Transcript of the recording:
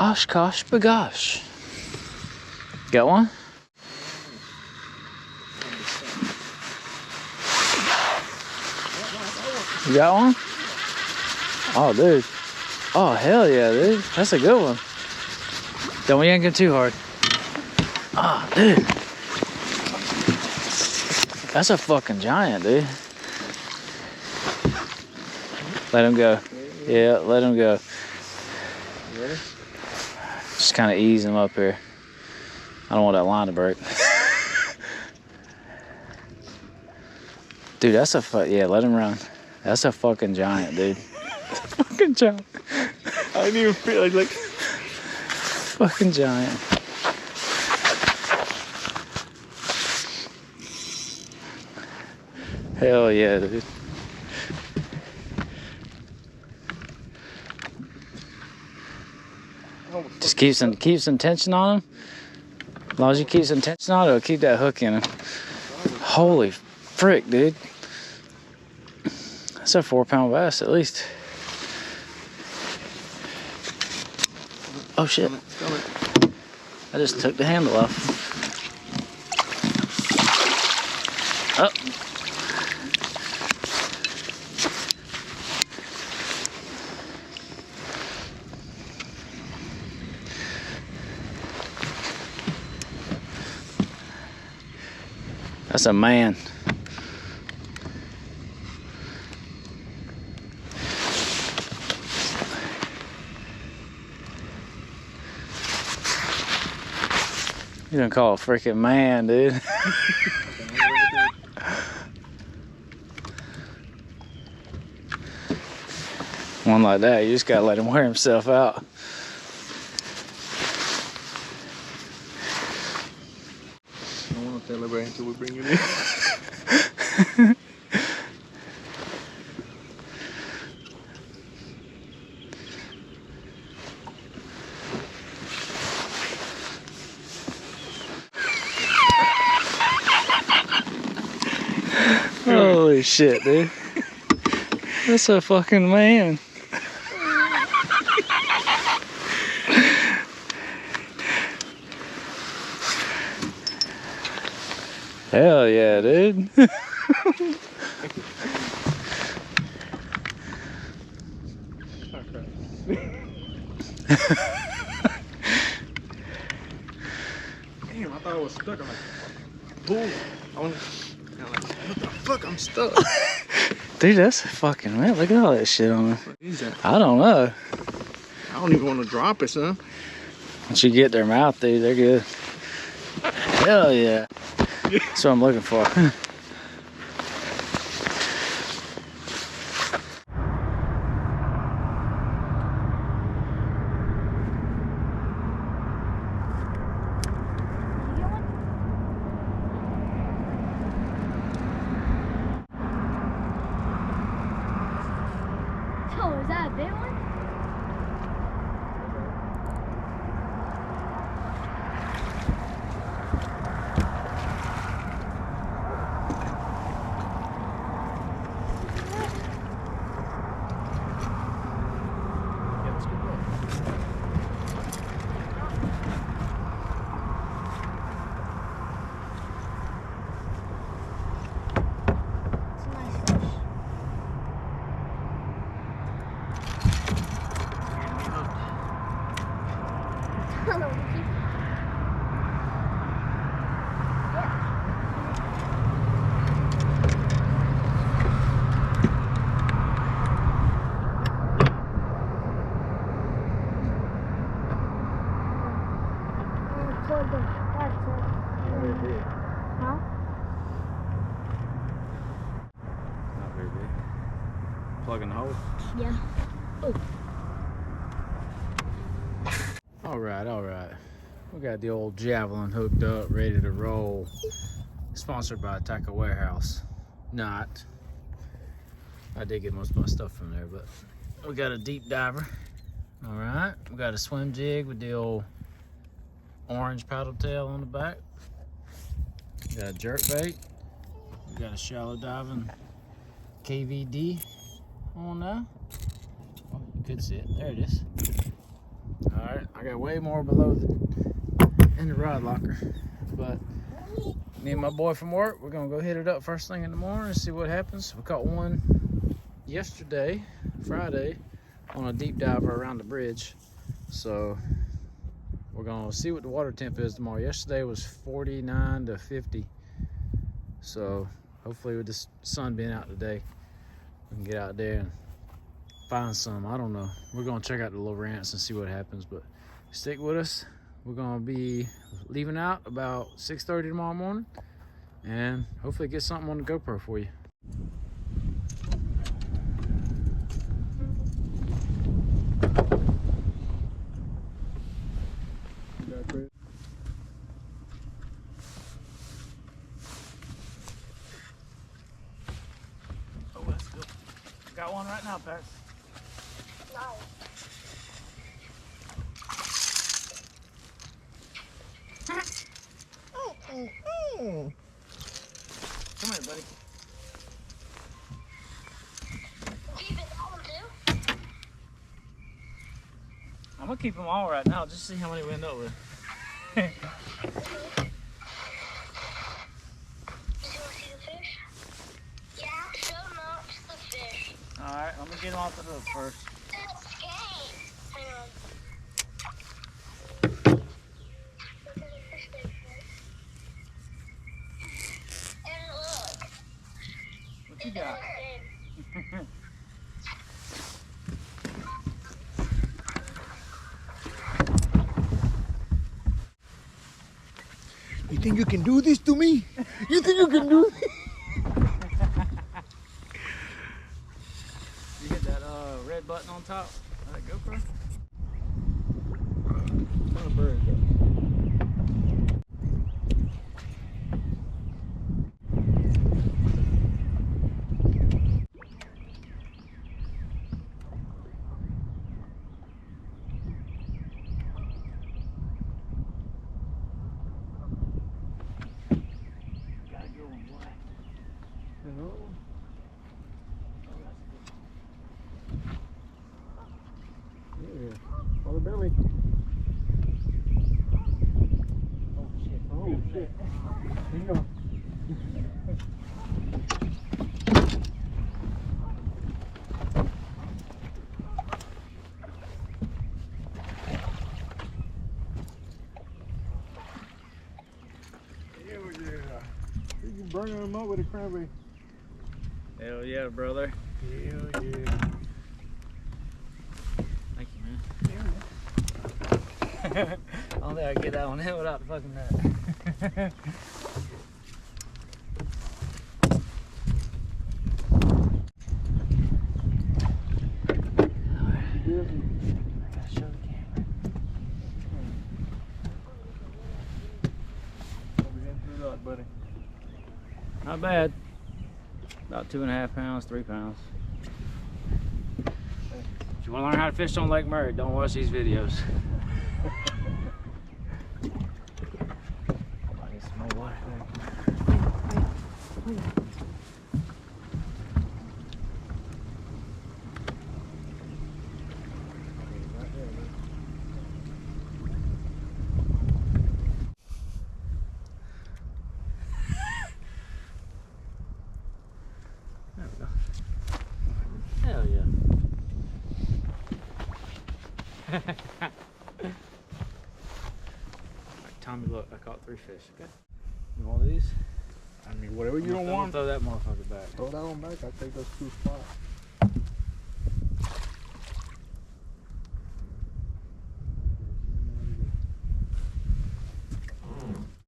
Oshkosh bagosh. Got one? You got one? Oh, dude. Oh, hell yeah, dude. That's a good one. Don't yank it too hard. Oh, dude. That's a fucking giant, dude. Let him go. Yeah, let him go. Just kind of ease him up here. I don't want that line to break. Dude, that's a yeah, let him run. That's a fucking giant, dude. Fucking giant. I didn't even feel like Fucking giant. Hell yeah, dude. Just keep some tension on him. As long as you keep some tension on it, it'll keep that hook in him. Holy frick, dude. That's a 4-pound bass at least. Oh shit. I just took the handle off. Oh. That's a man. You don't call a freaking man, dude. One like that, you just gotta let him wear himself out. I don't want to celebrate until we bring it in. Holy shit, dude. That's a fucking man. Hell yeah, dude. Damn, I thought I was stuck. I'm like, boom. What the fuck? I'm stuck. Dude, that's a fucking man. Look at all that shit on him. What is that? I don't know. I don't even want to drop it, son. Once you get their mouth, dude, they're good. Hell yeah. That's what I'm looking for. Oh, is that a big one? It's a nice fish. Hello, Vicky. Huh? Not very big. Plugging the hole. Yeah. All right. We got the old Javelin hooked up, ready to roll. Sponsored by Tackle Warehouse. Not. I did get most of my stuff from there, but we got a deep diver. All right. We got a swim jig with the old orange paddle tail on the back. We got a jerk bait. We got a shallow diving KVD on there. Oh, you could see it. There it is. All Alright, I got way more below in the rod locker. But me and my boy from work, we're gonna go hit it up first thing in the morning and see what happens. We caught one yesterday, Friday, on a deep diver around the bridge. So we're gonna see what the water temp is tomorrow. Yesterday was 49 to 50. So hopefully with the sun being out today, we can get out there and find some. I don't know. We're gonna check out the little rants and see what happens, but stick with us. We're gonna be leaving out about 6:30 tomorrow morning and hopefully get something on the GoPro for you. Oh, that's good. Got one right now, Pax. Come here, buddy. I'm gonna keep them all right now, just see how many we end up with. Did you want to see the fish? Yeah, show not the fish. Alright, let me get them off the hook first. That's game. Hang on. Look at the fish there first. And look. What you got? You think you can do this to me? You think you can do this? You hit that red button on top of that GoPro? What kind of bird is that? Got a good one, boy. Hello? Yeah. On the belly. Oh shit. Oh shit. Here you go. Hell yeah. You can burn them up with a cranberry. Hell yeah, brother. Hell yeah. Thank you, man. I don't think I can get that one in without the fucking net. Yeah. I gotta show the camera. We heading through that, buddy. Not bad. About 2.5 pounds, 3 pounds. If you want to learn how to fish on Lake Murray, don't watch these videos. I need some more water. There we go. Hell yeah. Alright, Tommy, look, I caught 3 fish, okay? You want these? I mean, whatever you don't I'm gonna want. throw that motherfucker back. Throw that one back. I'll take those 2 spots.